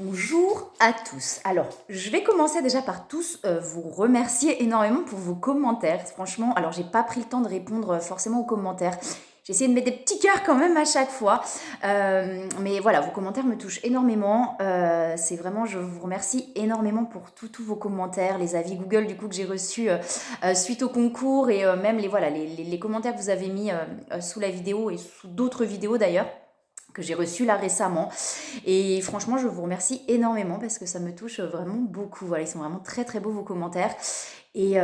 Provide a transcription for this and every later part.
Bonjour à tous. Alors, je vais commencer déjà par tous vous remercier énormément pour vos commentaires. Franchement, alors j'ai pas pris le temps de répondre forcément aux commentaires. J'ai essayé de mettre des petits cœurs quand même à chaque fois. Mais voilà, vos commentaires me touchent énormément. C'est vraiment, je vous remercie énormément pour tous vos commentaires, les avis Google du coup que j'ai reçus suite au concours et même les commentaires que vous avez mis sous la vidéo et sous d'autres vidéos d'ailleurs que j'ai reçues là récemment. Et franchement, je vous remercie énormément parce que ça me touche vraiment beaucoup. Voilà, ils sont vraiment très très beaux vos commentaires. Et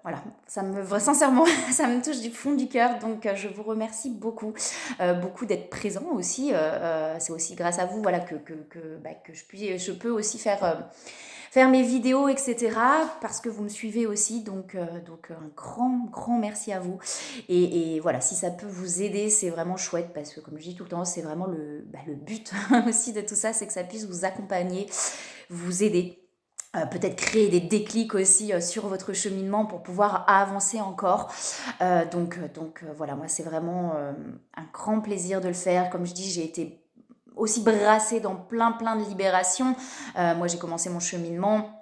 voilà, sincèrement, ça me touche du fond du cœur. Donc, je vous remercie beaucoup, beaucoup d'être présent aussi. C'est aussi grâce à vous, voilà, que je peux aussi faire mes vidéos, etc. Parce que vous me suivez aussi. Donc un grand merci à vous. Et voilà, si ça peut vous aider, c'est vraiment chouette parce que comme je dis tout le temps, c'est vraiment le but aussi de tout ça, c'est que ça puisse vous accompagner, vous aider. Peut-être créer des déclics aussi sur votre cheminement pour pouvoir avancer encore. Voilà, moi c'est vraiment un grand plaisir de le faire. Comme je dis, j'ai été aussi brassée dans plein de libérations. Moi j'ai commencé mon cheminement.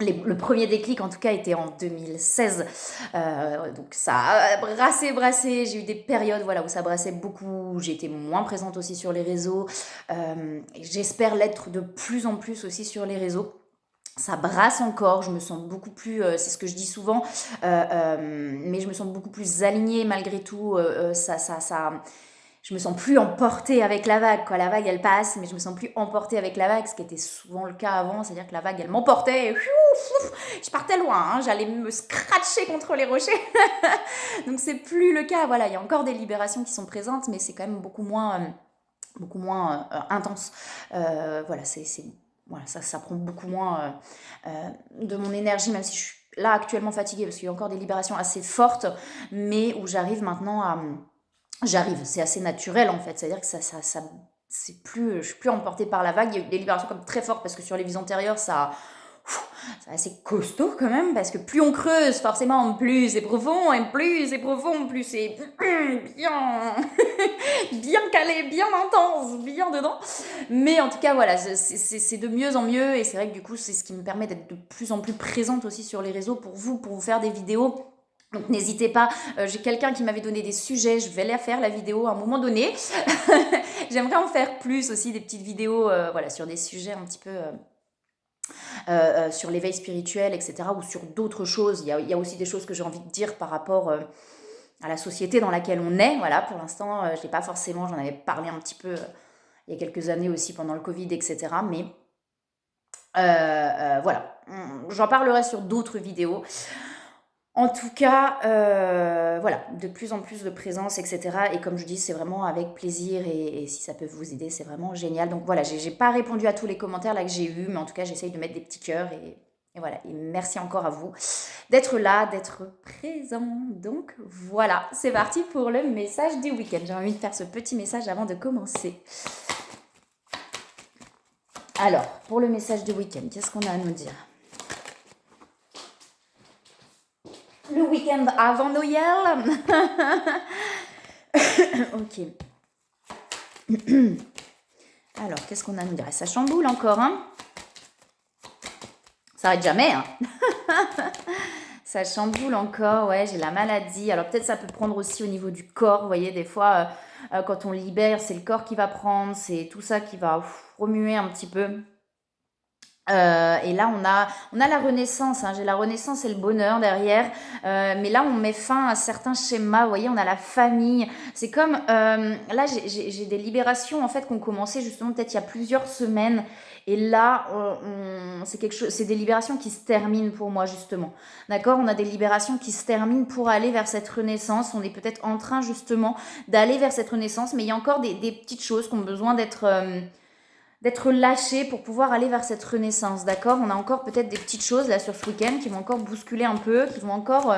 Le premier déclic, en tout cas, était en 2016. Donc, ça a brassé. J'ai eu des périodes voilà, où ça brassait beaucoup. J'ai été moins présente aussi sur les réseaux. Et j'espère l'être de plus en plus aussi sur les réseaux. Ça brasse encore, je me sens beaucoup plus, c'est ce que je dis souvent, mais je me sens beaucoup plus alignée malgré tout. Je me sens plus emportée avec la vague, quoi. La vague, elle passe, mais je me sens plus emportée avec la vague, ce qui était souvent le cas avant, c'est-à-dire que la vague, elle m'emportait, et je partais loin, hein, j'allais me scratcher contre les rochers. Donc c'est plus le cas, voilà, il y a encore des libérations qui sont présentes, mais c'est quand même beaucoup moins intense. Voilà, voilà, ça prend beaucoup moins de mon énergie, même si je suis là actuellement fatiguée, parce qu'il y a encore des libérations assez fortes, mais où j'arrive maintenant à j'arrive, c'est assez naturel en fait, c'est-à-dire que c'est plus, je suis plus emportée par la vague. Il y a eu des libérations comme très fortes parce que sur les vies antérieures, c'est assez costaud quand même parce que plus on creuse, forcément, plus c'est profond et plus c'est profond, plus c'est bien, bien calé, bien intense, bien dedans. Mais en tout cas, voilà, c'est de mieux en mieux et c'est vrai que du coup, c'est ce qui me permet d'être de plus en plus présente aussi sur les réseaux pour vous faire des vidéos. Donc n'hésitez pas, j'ai quelqu'un qui m'avait donné des sujets, je vais la faire la vidéo à un moment donné. J'aimerais en faire plus aussi, des petites vidéos voilà, sur des sujets un petit peu sur l'éveil spirituel, etc. ou sur d'autres choses. Il y a aussi des choses que j'ai envie de dire par rapport à la société dans laquelle on est. Voilà, pour l'instant, je n'ai pas forcément, j'en avais parlé un petit peu il y a quelques années aussi pendant le Covid, etc. Mais voilà, j'en parlerai sur d'autres vidéos. En tout cas, voilà, de plus en plus de présence, etc. Et comme je dis, c'est vraiment avec plaisir et si ça peut vous aider, c'est vraiment génial. Donc voilà, j'ai pas répondu à tous les commentaires là que j'ai eus, mais en tout cas, j'essaye de mettre des petits cœurs et voilà. Et merci encore à vous d'être là, d'être présent. Donc voilà, c'est parti pour le message du week-end. J'ai envie de faire ce petit message avant de commencer. Alors, pour le message du week-end, qu'est-ce qu'on a à nous dire ? Le week-end avant Noël. Ok. Alors, qu'est-ce qu'on a à nous dire ? Ça chamboule encore, hein ? Ça arrête jamais, hein ? Ça chamboule encore, ouais, j'ai la maladie. Alors peut-être ça peut prendre aussi au niveau du corps, vous voyez, des fois, quand on libère, c'est le corps qui va prendre, c'est tout ça qui va remuer un petit peu. Et là, on a la renaissance, hein, j'ai la renaissance et le bonheur derrière. Mais là, on met fin à certains schémas. Vous voyez, on a la famille. C'est comme là, j'ai des libérations en fait qui ont commencé justement peut-être il y a plusieurs semaines. Et là, c'est quelque chose, c'est des libérations qui se terminent pour moi justement. D'accord, on a des libérations qui se terminent pour aller vers cette renaissance. On est peut-être en train justement d'aller vers cette renaissance, mais il y a encore des petites choses qui ont besoin d'être lâché pour pouvoir aller vers cette renaissance, d'accord ? On a encore peut-être des petites choses là sur ce week-end qui vont encore bousculer un peu, qui vont encore...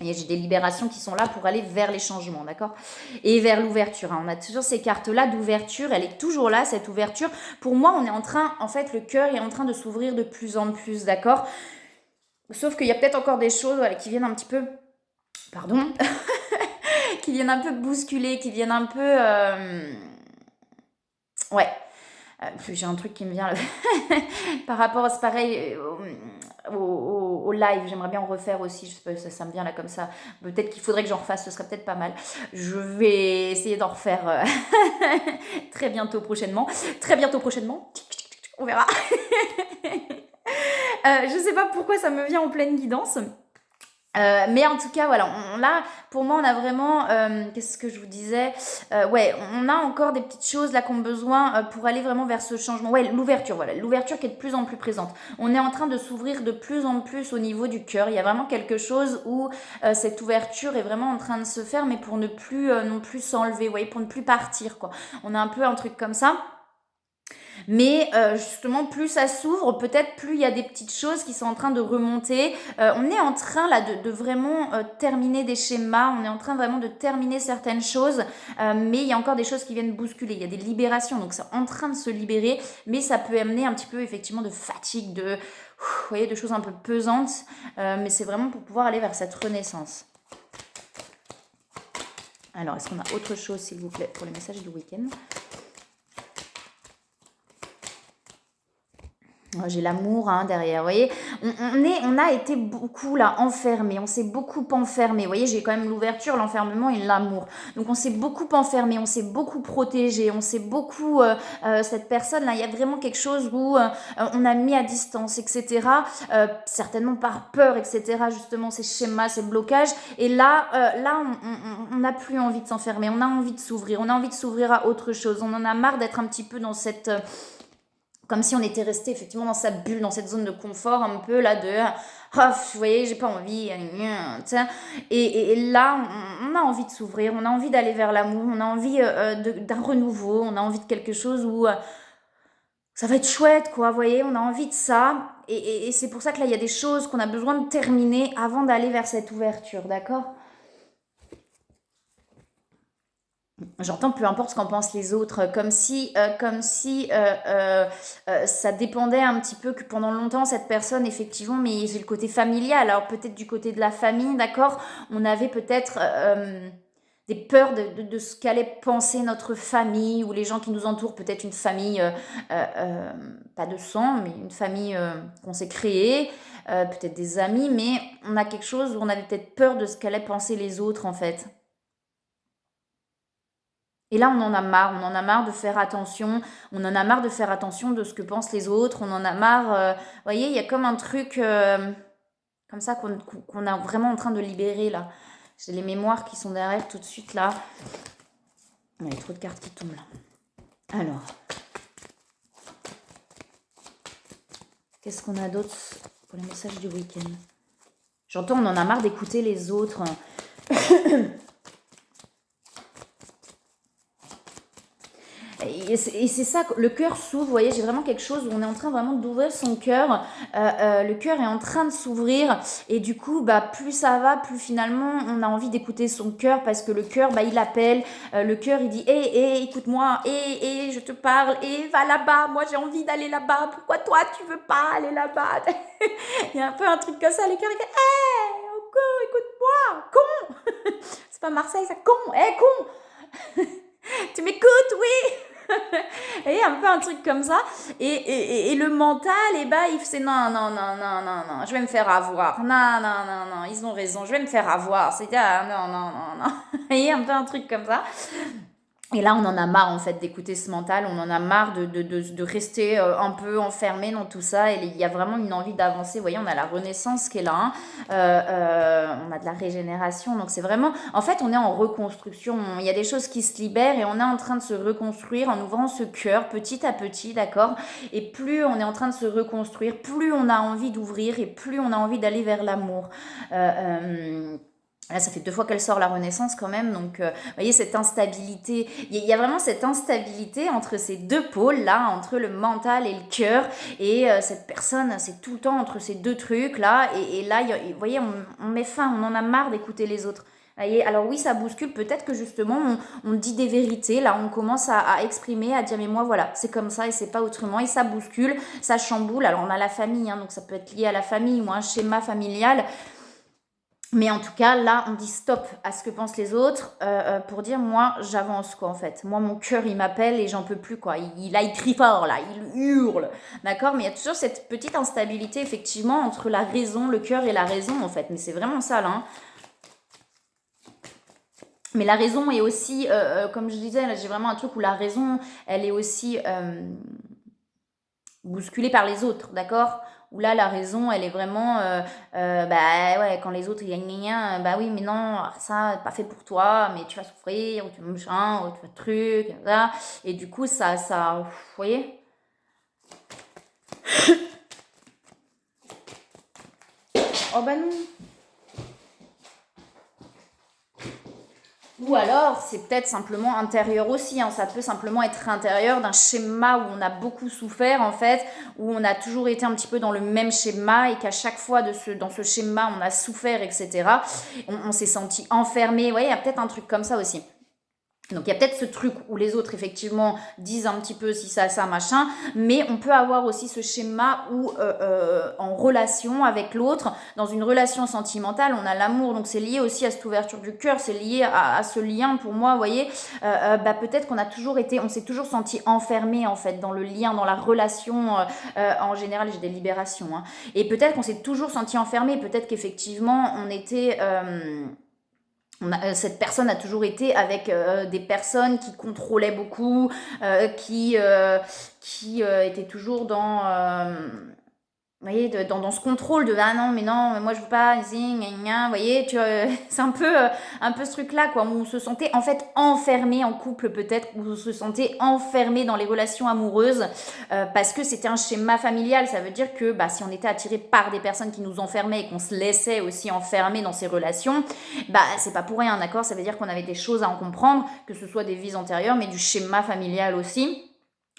j'ai des libérations qui sont là pour aller vers les changements, d'accord ? Et vers l'ouverture. Hein. On a toujours ces cartes-là d'ouverture, elle est toujours là, cette ouverture. Pour moi, on est en train, en fait, le cœur est en train de s'ouvrir de plus en plus, d'accord ? Sauf qu'il y a peut-être encore des choses voilà, qui viennent un petit peu... Pardon qui viennent un peu bousculer, qui viennent un peu... Ouais, Puis j'ai un truc qui me vient par rapport, c'est pareil, au live, j'aimerais bien en refaire aussi, je sais pas, ça me vient là comme ça. Peut-être qu'il faudrait que j'en refasse, ce serait peut-être pas mal. Je vais essayer d'en refaire très bientôt prochainement. Très bientôt prochainement, on verra. Je sais pas pourquoi ça me vient en pleine guidance. Mais en tout cas, voilà, là, pour moi, on a vraiment, qu'est-ce que je vous disais? Ouais, on a encore des petites choses là qu'on a besoin pour aller vraiment vers ce changement. Ouais, l'ouverture, voilà, l'ouverture qui est de plus en plus présente. On est en train de s'ouvrir de plus en plus au niveau du cœur. Il y a vraiment quelque chose où cette ouverture est vraiment en train de se faire, mais pour ne plus non plus s'enlever, vous voyez, pour ne plus partir, quoi. On a un peu un truc comme ça. Mais justement, plus ça s'ouvre, peut-être plus il y a des petites choses qui sont en train de remonter. On est en train là de vraiment terminer des schémas, on est en train vraiment de terminer certaines choses, mais il y a encore des choses qui viennent bousculer. Il y a des libérations, donc c'est en train de se libérer, mais ça peut amener un petit peu effectivement de fatigue, vous voyez, de choses un peu pesantes, mais c'est vraiment pour pouvoir aller vers cette renaissance. Alors, est-ce qu'on a autre chose, s'il vous plaît, pour les messages du week-end? J'ai l'amour derrière, vous voyez. On a été beaucoup là enfermés, on s'est beaucoup enfermé. Vous voyez, j'ai quand même l'ouverture, l'enfermement et l'amour. Donc on s'est beaucoup enfermé, on s'est beaucoup protégé, on s'est beaucoup cette personne là. Il y a vraiment quelque chose où on a mis à distance, etc. Certainement par peur, etc. Justement ces schémas, ces blocages. Et là, on n'a plus envie de s'enfermer. On a envie de s'ouvrir. On a envie de s'ouvrir à autre chose. On en a marre d'être un petit peu dans cette comme si on était resté effectivement dans sa bulle, dans cette zone de confort un peu là de vous voyez, j'ai pas envie, et là on a envie de s'ouvrir, on a envie d'aller vers l'amour, on a envie d'un renouveau, on a envie de quelque chose où ça va être chouette, quoi, vous voyez, on a envie de ça, et c'est pour ça que là il y a des choses qu'on a besoin de terminer avant d'aller vers cette ouverture, d'accord? J'entends peu importe ce qu'en pensent les autres, ça dépendait un petit peu que pendant longtemps cette personne effectivement, mais j'ai le côté familial, alors peut-être du côté de la famille, d'accord, on avait peut-être des peurs de ce qu'allait penser notre famille ou les gens qui nous entourent, peut-être une famille pas de sang, mais une famille qu'on s'est créée, peut-être des amis, mais on a quelque chose où on avait peut-être peur de ce qu'allaient penser les autres en fait. Et là, on en a marre de faire attention, on en a marre de faire attention de ce que pensent les autres, on en a marre, vous voyez, il y a comme un truc comme ça qu'on est vraiment en train de libérer là. J'ai les mémoires qui sont derrière tout de suite là. Il y a trop de cartes qui tombent là. Alors, qu'est-ce qu'on a d'autre pour les messages du week-end? J'entends, on en a marre d'écouter les autres. Et c'est ça, le cœur s'ouvre, vous voyez, j'ai vraiment quelque chose où on est en train vraiment d'ouvrir son cœur, le cœur est en train de s'ouvrir, et du coup, bah, plus ça va, plus finalement on a envie d'écouter son cœur, parce que le cœur, bah, il appelle, le cœur il dit, hé, écoute-moi, hé, je te parle, hé, va là-bas, moi j'ai envie d'aller là-bas, pourquoi toi tu veux pas aller là-bas? Il y a un peu un truc comme ça, le cœur il dit, hé, écoute-moi, con! C'est pas Marseille, ça, con, hé, con! Tu m'écoutes, oui! Et un peu un truc comme ça. Et le mental, et bah, c'est non, non, non, non, non, non, je vais me faire avoir. Non, non, non, non, ils ont raison, je vais me faire avoir. C'est non, non, non, non. Et un peu un truc comme ça. Et là, on en a marre en fait d'écouter ce mental, on en a marre de rester un peu enfermé dans tout ça. Et il y a vraiment une envie d'avancer. Vous voyez, on a la renaissance qui est là, hein. On a de la régénération. Donc c'est vraiment, en fait, on est en reconstruction. Il y a des choses qui se libèrent et on est en train de se reconstruire en ouvrant ce cœur petit à petit, d'accord? Et plus on est en train de se reconstruire, plus on a envie d'ouvrir et plus on a envie d'aller vers l'amour. Là, ça fait 2 fois qu'elle sort la Renaissance quand même, donc vous voyez cette instabilité, il y a vraiment cette instabilité entre ces deux pôles là, entre le mental et le cœur, et cette personne, c'est tout le temps entre ces deux trucs là, et là, vous voyez, on met fin, on en a marre d'écouter les autres. Voyez, alors oui, ça bouscule, peut-être que justement on dit des vérités, là on commence à exprimer, à dire mais moi voilà, c'est comme ça et c'est pas autrement, et ça bouscule, ça chamboule. Alors on a la famille, hein, donc ça peut être lié à la famille ou un schéma familial. Mais en tout cas, là, on dit stop à ce que pensent les autres pour dire, moi, j'avance, quoi, en fait. Moi, mon cœur, il m'appelle et j'en peux plus, quoi. Là, il crie fort, là, il hurle, d'accord? Mais il y a toujours cette petite instabilité, effectivement, entre la raison, le cœur et la raison, en fait. Mais c'est vraiment ça, là, hein. Mais la raison est aussi, comme je disais, là, j'ai vraiment un truc où la raison, elle est aussi bousculée par les autres, d'accord? Où là, la raison, elle est vraiment, bah ouais, quand les autres, ils gagnent rien, bah oui, mais non, ça, pas fait pour toi, mais tu vas souffrir, ou tu vas machin, ou tu vas truc, ça. Et du coup, vous voyez? Oh bah non. Ou alors, c'est peut-être simplement intérieur aussi, hein. Ça peut simplement être intérieur d'un schéma où on a beaucoup souffert, en fait, où on a toujours été un petit peu dans le même schéma et qu'à chaque fois dans ce schéma, on a souffert, etc. On s'est senti enfermé. Vous voyez, il y a peut-être un truc comme ça aussi. Donc il y a peut-être ce truc où les autres effectivement disent un petit peu si ça machin, mais on peut avoir aussi ce schéma où en relation avec l'autre, dans une relation sentimentale, on a l'amour, donc c'est lié aussi à cette ouverture du cœur, c'est lié à ce lien pour moi, vous voyez, bah peut-être qu'on a toujours été, on s'est toujours senti enfermé en fait dans le lien, dans la relation. En général j'ai des libérations, hein, et peut-être qu'on s'est toujours senti enfermé, peut-être qu'effectivement on était cette personne a toujours été avec des personnes qui contrôlaient beaucoup, qui étaient toujours dans, vous voyez, dans ce contrôle de ah non, mais non, mais moi je veux pas, zing, gna, gna, vous voyez, c'est un peu ce truc-là, quoi, où on se sentait en fait enfermé en couple, peut-être, où on se sentait enfermé dans les relations amoureuses, parce que c'était un schéma familial. Ça veut dire que bah, si on était attiré par des personnes qui nous enfermaient et qu'on se laissait aussi enfermer dans ces relations, bah c'est pas pour rien, d'accord? Ça veut dire qu'on avait des choses à en comprendre, que ce soit des vies antérieures, mais du schéma familial aussi,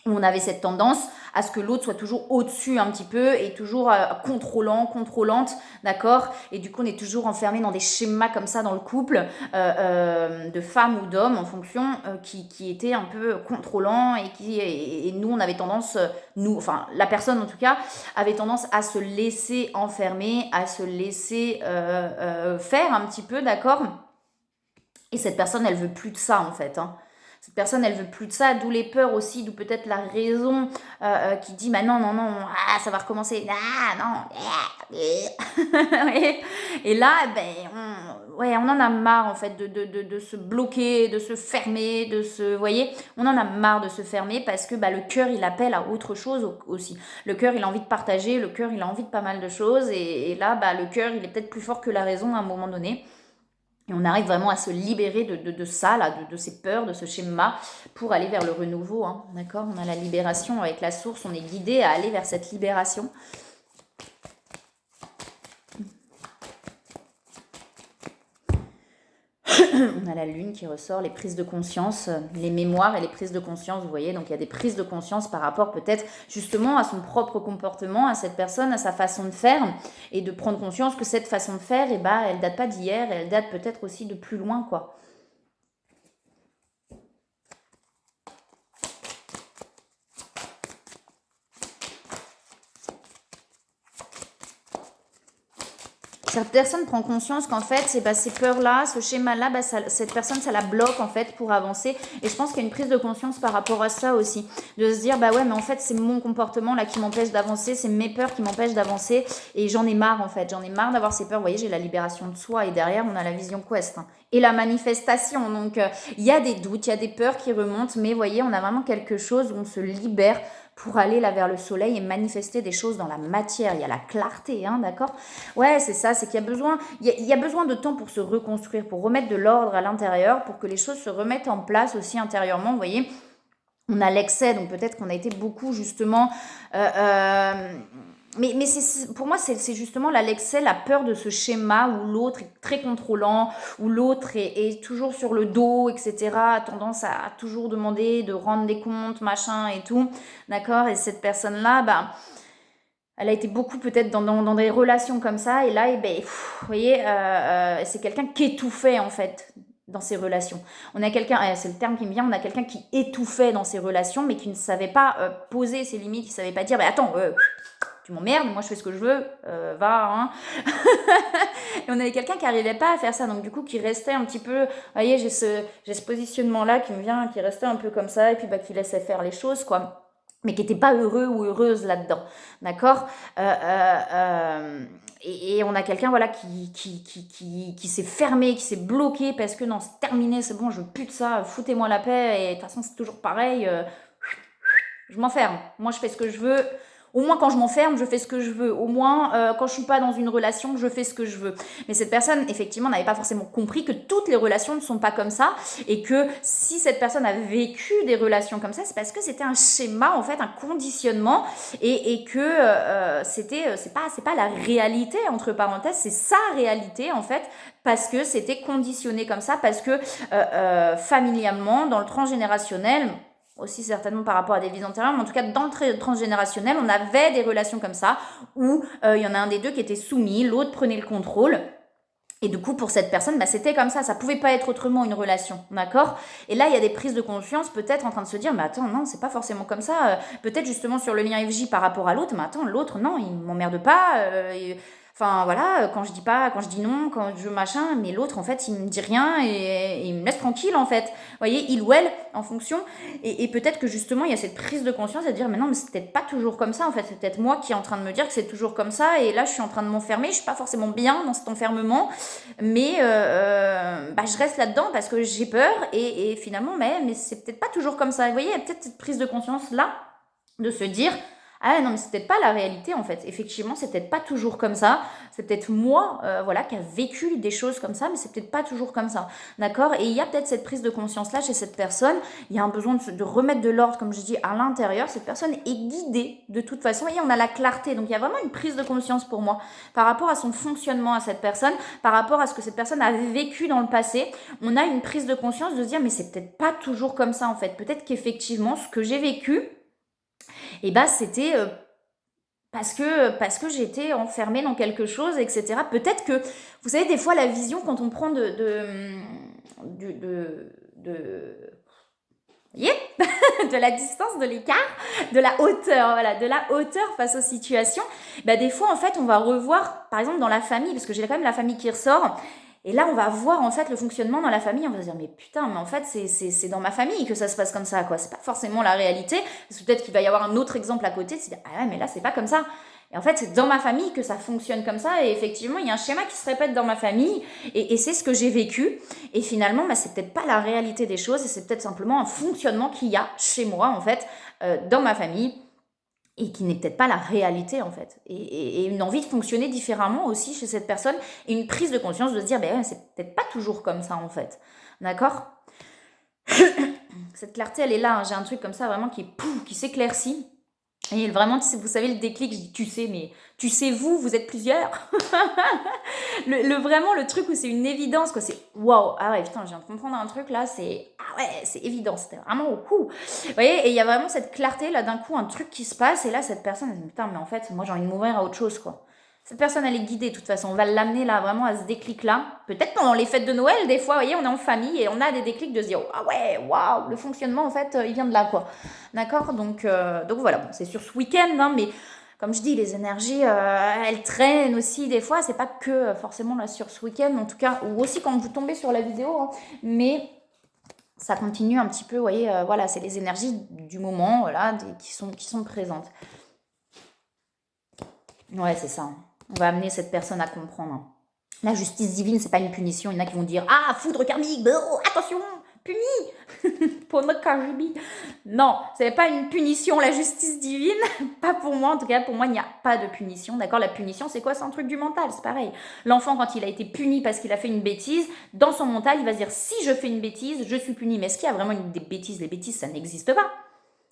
où on avait cette tendance à ce que l'autre soit toujours au-dessus un petit peu et toujours contrôlante, d'accord? Et du coup, on est toujours enfermé dans des schémas comme ça dans le couple, de femmes ou d'hommes en fonction, qui étaient un peu contrôlants et nous, on avait tendance, enfin, la personne en tout cas, avait tendance à se laisser enfermer, à se laisser faire un petit peu, d'accord? Et cette personne, elle veut plus de ça en fait, hein. Cette personne, elle veut plus de ça, d'où les peurs aussi, d'où peut-être la raison qui dit bah non, non, non, ah, ça va recommencer, ah non, et là, ben, ouais, on en a marre en fait de se bloquer, de se fermer, vous voyez, on en a marre de se fermer parce que bah, le cœur, il appelle à autre chose aussi. Le cœur, il a envie de partager, le cœur, il a envie de pas mal de choses, et là, bah, le cœur, il est peut-être plus fort que la raison à un moment donné. Et on arrive vraiment à se libérer de ça, là, de ces peurs, de ce schéma, pour aller vers le renouveau, hein, d'accord? On a la libération avec la source, on est guidé à aller vers cette libération. On a la lune qui ressort, les prises de conscience, les mémoires et les prises de conscience, vous voyez. Donc il y a des prises de conscience par rapport peut-être justement à son propre comportement, à cette personne, à sa façon de faire, et de prendre conscience que cette façon de faire, eh ben, elle date pas d'hier, elle date peut-être aussi de plus loin, quoi. Cette personne prend conscience qu'en fait, c'est bah, ces peurs-là, ce schéma-là, bah, cette personne, ça la bloque en fait pour avancer. Et je pense qu'il y a une prise de conscience par rapport à ça aussi, de se dire bah ouais, mais en fait, c'est mon comportement là qui m'empêche d'avancer, c'est mes peurs qui m'empêchent d'avancer, et j'en ai marre en fait, j'en ai marre d'avoir ces peurs. Vous voyez, j'ai la libération de soi et derrière, on a la vision quest, hein, et la manifestation. Donc, il y a des doutes, il y a des peurs qui remontent, mais vous voyez, on a vraiment quelque chose où on se libère pour aller là vers le soleil et manifester des choses dans la matière. Il y a la clarté, hein, d'accord? Ouais, c'est ça, c'est qu'il y a besoin, il y a besoin de temps pour se reconstruire, pour remettre de l'ordre à l'intérieur, pour que les choses se remettent en place aussi intérieurement, vous voyez. On a l'excès, donc peut-être qu'on a été beaucoup justement... mais pour moi, c'est justement là l'excès, la peur de ce schéma où l'autre est très contrôlant, où l'autre est toujours sur le dos, etc., a tendance à toujours demander de rendre des comptes, machin et tout, d'accord? Et cette personne-là, bah, elle a été beaucoup peut-être dans des relations comme ça, et là, eh ben, vous voyez, c'est quelqu'un qui étouffait en fait. dans ses relations. On a quelqu'un, c'est le terme qui me vient, on a quelqu'un qui étouffait dans ses relations, mais qui ne savait pas poser ses limites, qui ne savait pas dire, attends, tu m'emmerdes, moi je fais ce que je veux, va, hein. Et on avait quelqu'un qui n'arrivait pas à faire ça, donc du coup qui restait un petit peu, vous voyez, j'ai ce positionnement-là qui me vient, qui restait un peu comme ça, et puis qui laissait faire les choses, quoi, mais qui n'était pas heureux ou heureuse là-dedans, d'accord. Et on a quelqu'un, voilà, qui s'est fermé, qui s'est bloqué, parce que non, c'est terminé, c'est bon, je veux plus de ça, foutez-moi la paix, et de toute façon c'est toujours pareil, je m'enferme, moi je fais ce que je veux. Au moins, quand je m'enferme, je fais ce que je veux. Au moins, quand je suis pas dans une relation, je fais ce que je veux. Mais cette personne, effectivement, n'avait pas forcément compris que toutes les relations ne sont pas comme ça, et que si cette personne a vécu des relations comme ça, c'est parce que c'était un schéma, en fait, un conditionnement, et que c'est pas la réalité, entre parenthèses, c'est sa réalité, en fait, parce que c'était conditionné comme ça, parce que familialement, dans le transgénérationnel, aussi certainement par rapport à des vies antérieures, mais en tout cas dans le transgénérationnel, on avait des relations comme ça, où il y en a un des deux qui était soumis, l'autre prenait le contrôle. Et du coup, pour cette personne, c'était comme ça pouvait pas être autrement une relation, d'accord. Et là, il y a des prises de conscience, peut-être en train de se dire, mais attends, non, c'est pas forcément comme ça. Peut-être justement sur le lien FJ par rapport à l'autre, mais attends, l'autre, non, il m'emmerde pas. Enfin voilà, quand je dis non, quand je machin, mais l'autre en fait il me dit rien et il me laisse tranquille en fait. Vous voyez, il ou elle en fonction. Et peut-être que justement il y a cette prise de conscience à dire mais non, mais c'est peut-être pas toujours comme ça en fait. C'est peut-être moi qui est en train de me dire que c'est toujours comme ça, et là je suis en train de m'enfermer. Je suis pas forcément bien dans cet enfermement, mais je reste là-dedans parce que j'ai peur, et finalement mais c'est peut-être pas toujours comme ça. Vous voyez, il y a peut-être cette prise de conscience là de se dire ah non, mais c'est peut-être pas la réalité en fait. Effectivement, c'est peut-être pas toujours comme ça. C'est peut-être moi, voilà, qui a vécu des choses comme ça, mais c'est peut-être pas toujours comme ça. D'accord. Et il y a peut-être cette prise de conscience-là chez cette personne. Il y a un besoin de remettre de l'ordre, comme je dis, à l'intérieur. Cette personne est guidée de toute façon, et on a la clarté. Donc il y a vraiment une prise de conscience pour moi par rapport à son fonctionnement à cette personne, par rapport à ce que cette personne a vécu dans le passé. On a une prise de conscience de se dire mais c'est peut-être pas toujours comme ça en fait. Peut-être qu'effectivement, ce que j'ai vécu, et c'était parce que j'étais enfermée dans quelque chose, etc. Peut-être que, vous savez, des fois, la vision, quand on prend yeah de la distance, de l'écart, de la hauteur, voilà, de la hauteur face aux situations, des fois, en fait, on va revoir, par exemple, dans la famille, parce que j'ai quand même la famille qui ressort, et là, on va voir en fait le fonctionnement dans la famille. On va se dire, mais putain, mais en fait, c'est dans ma famille que ça se passe comme ça, quoi. C'est pas forcément la réalité. Parce que peut-être qu'il va y avoir un autre exemple à côté de se dire, ah ouais, mais là, c'est pas comme ça. Et en fait, c'est dans ma famille que ça fonctionne comme ça. Et effectivement, il y a un schéma qui se répète dans ma famille. Et c'est ce que j'ai vécu. Et finalement, c'est peut-être pas la réalité des choses. Et c'est peut-être simplement un fonctionnement qu'il y a chez moi, en fait, dans ma famille, et qui n'est peut-être pas la réalité en fait, et une envie de fonctionner différemment aussi chez cette personne, et une prise de conscience de se dire c'est peut-être pas toujours comme ça en fait, d'accord. Cette clarté elle est là, hein. J'ai un truc comme ça vraiment qui s'éclaircit, et vraiment vous savez le déclic, je dis tu sais, mais tu sais vous êtes plusieurs. Vraiment le truc où c'est une évidence quoi, c'est waouh, ah ouais putain je viens de comprendre un truc là, c'est ah ouais c'est évident, c'était vraiment au coup, vous voyez, et il y a vraiment cette clarté là, d'un coup un truc qui se passe, et là cette personne elle dit putain mais en fait moi j'ai envie de m'ouvrir à autre chose quoi. Cette personne elle est guidée de toute façon, on va l'amener là vraiment à ce déclic là, peut-être pendant les fêtes de Noël des fois, vous voyez, on est en famille et on a des déclics de se dire ah ouais waouh, le fonctionnement en fait il vient de là quoi, d'accord. Donc voilà, bon, c'est sur ce week-end hein, mais comme je dis, les énergies, elles traînent aussi des fois. C'est pas que forcément là sur ce week-end, en tout cas, ou aussi quand vous tombez sur la vidéo, hein, mais ça continue un petit peu. Vous voyez, voilà, c'est les énergies du moment, voilà, qui sont présentes. Ouais, c'est ça. On va amener cette personne à comprendre. La justice divine, c'est pas une punition. Il y en a qui vont dire ah foudre karmique, attention, puni pour notre Kajibi. Non, c'est pas une punition, la justice divine. Pas pour moi, en tout cas, pour moi, il n'y a pas de punition. D'accord, la punition, c'est quoi? C'est un truc du mental, c'est pareil. L'enfant, quand il a été puni parce qu'il a fait une bêtise, dans son mental, il va se dire si je fais une bêtise, je suis puni. Mais est-ce qu'il y a vraiment des bêtises? Les bêtises, ça n'existe pas.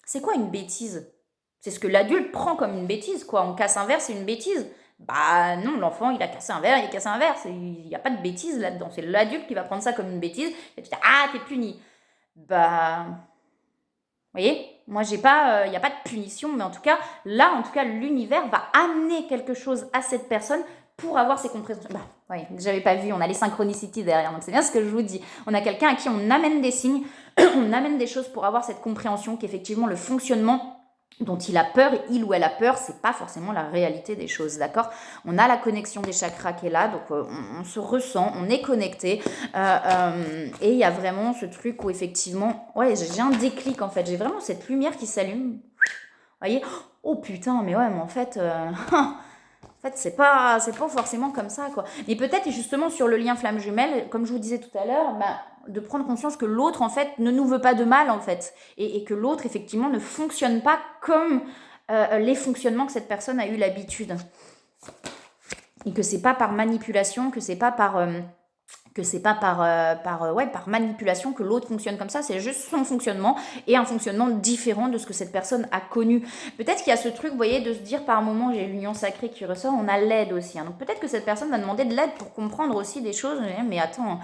C'est quoi une bêtise? C'est ce que l'adulte prend comme une bêtise, quoi. On casse un verre, c'est une bêtise. Bah non, l'enfant, il a cassé un verre, il a cassé un verre. Il n'y a pas de bêtise là-dedans. C'est l'adulte qui va prendre ça comme une bêtise. Et tu dis, ah, t'es puni. Bah, vous voyez, moi, il n'y a pas de punition, mais en tout cas, là, l'univers va amener quelque chose à cette personne pour avoir ces compréhensions. Bah, oui, j'avais pas vu, on a les synchronicités derrière, donc c'est bien ce que je vous dis. On a quelqu'un à qui on amène des signes, on amène des choses pour avoir cette compréhension qu'effectivement le fonctionnement dont il a peur, il ou elle a peur, c'est pas forcément la réalité des choses, d'accord? On a la connexion des chakras qui est là, donc on se ressent, on est connecté, et il y a vraiment ce truc où effectivement, ouais, j'ai un déclic en fait, j'ai vraiment cette lumière qui s'allume, vous voyez? Oh putain, mais ouais, mais en fait, en fait, c'est pas forcément comme ça, quoi. Mais peut-être justement sur le lien flamme jumelle, comme je vous disais tout à l'heure, bah, de prendre conscience que l'autre, en fait, ne nous veut pas de mal, en fait. Et que l'autre, effectivement, ne fonctionne pas comme les fonctionnements que cette personne a eu l'habitude. Et que c'est pas par manipulation, que c'est pas par manipulation que l'autre fonctionne comme ça, c'est juste son fonctionnement et un fonctionnement différent de ce que cette personne a connu. Peut-être qu'il y a ce truc, vous voyez, de se dire par moment, j'ai l'union sacrée qui ressort, on a l'aide aussi. Donc peut-être que cette personne va demander de l'aide pour comprendre aussi des choses, mais attends,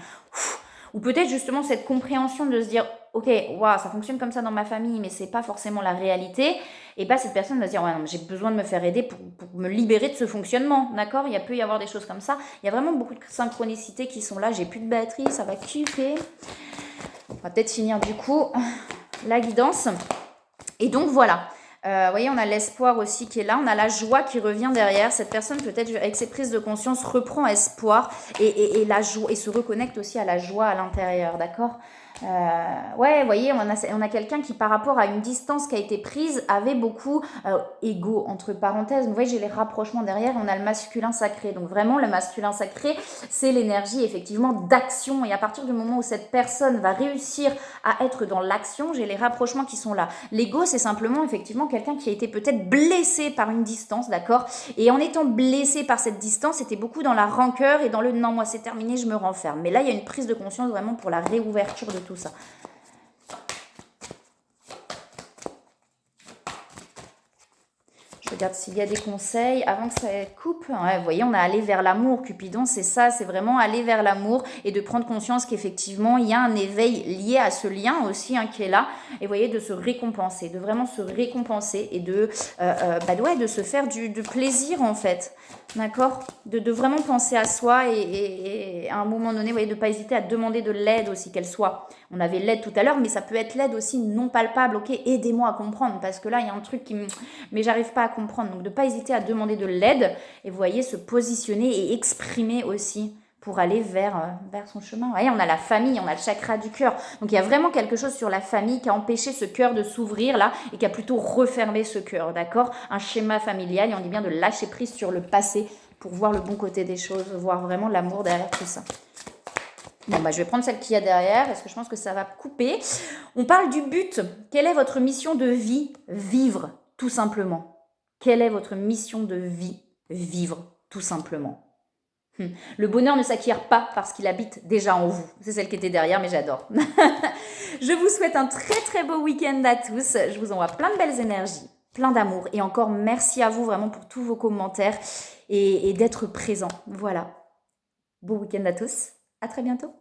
ou peut-être justement cette compréhension de se dire, ok, waouh, ça fonctionne comme ça dans ma famille, mais c'est pas forcément la réalité. Et pas cette personne va se dire, ouais, non, j'ai besoin de me faire aider pour me libérer de ce fonctionnement, d'accord? Il peut y avoir des choses comme ça. Il y a vraiment beaucoup de synchronicités qui sont là. J'ai plus de batterie, ça va kiffer. On va peut-être finir du coup la guidance. Et donc voilà. Vous voyez, on a l'espoir aussi qui est là, on a la joie qui revient derrière. Cette personne, peut-être avec ses prises de conscience, reprend espoir et la joie, et se reconnecte aussi à la joie à l'intérieur, d'accord? Ouais, vous voyez, on a quelqu'un qui, par rapport à une distance qui a été prise, avait beaucoup égo, entre parenthèses. Vous voyez, j'ai les rapprochements derrière, on a le masculin sacré. Donc vraiment, le masculin sacré, c'est l'énergie, effectivement, d'action. Et à partir du moment où cette personne va réussir à être dans l'action, j'ai les rapprochements qui sont là. L'ego, c'est simplement, effectivement, quelqu'un qui a été peut-être blessé par une distance, d'accord? Et en étant blessé par cette distance, c'était beaucoup dans la rancœur et dans le « non, moi, c'est terminé, je me renferme ». Mais là, il y a une prise de conscience vraiment pour la réouverture de tout ça. Je regarde s'il y a des conseils avant que ça coupe. Ouais, vous voyez, on a allé vers l'amour. Cupidon, c'est ça, c'est vraiment aller vers l'amour et de prendre conscience qu'effectivement, il y a un éveil lié à ce lien aussi qui est là. Et vous voyez, de se récompenser, de vraiment se récompenser et de se faire du plaisir en fait. D'accord, de vraiment penser à soi et à un moment donné, vous voyez, de ne pas hésiter à demander de l'aide aussi, qu'elle soit. On avait l'aide tout à l'heure, mais ça peut être l'aide aussi non palpable. Ok, aidez-moi à comprendre, parce que là, il y a un truc mais j'arrive pas à comprendre. Donc, de ne pas hésiter à demander de l'aide et vous voyez, se positionner et exprimer aussi pour aller vers son chemin. Vous voyez, on a la famille, on a le chakra du cœur. Donc, il y a vraiment quelque chose sur la famille qui a empêché ce cœur de s'ouvrir là et qui a plutôt refermé ce cœur, d'accord? Un schéma familial, et on dit bien de lâcher prise sur le passé pour voir le bon côté des choses, voir vraiment l'amour derrière tout ça. Bon, je vais prendre celle qu'il y a derrière, parce que je pense que ça va couper. On parle du but. Quelle est votre mission de vie? Vivre, tout simplement. Quelle est votre mission de vie? Vivre, tout simplement. Le bonheur ne s'acquiert pas parce qu'il habite déjà en vous. C'est celle qui était derrière, mais j'adore. Je vous souhaite un très très beau week-end à tous. Je vous envoie plein de belles énergies, plein d'amour. Et encore merci à vous vraiment pour tous vos commentaires et d'être présents. Voilà. Beau week-end à tous. À très bientôt.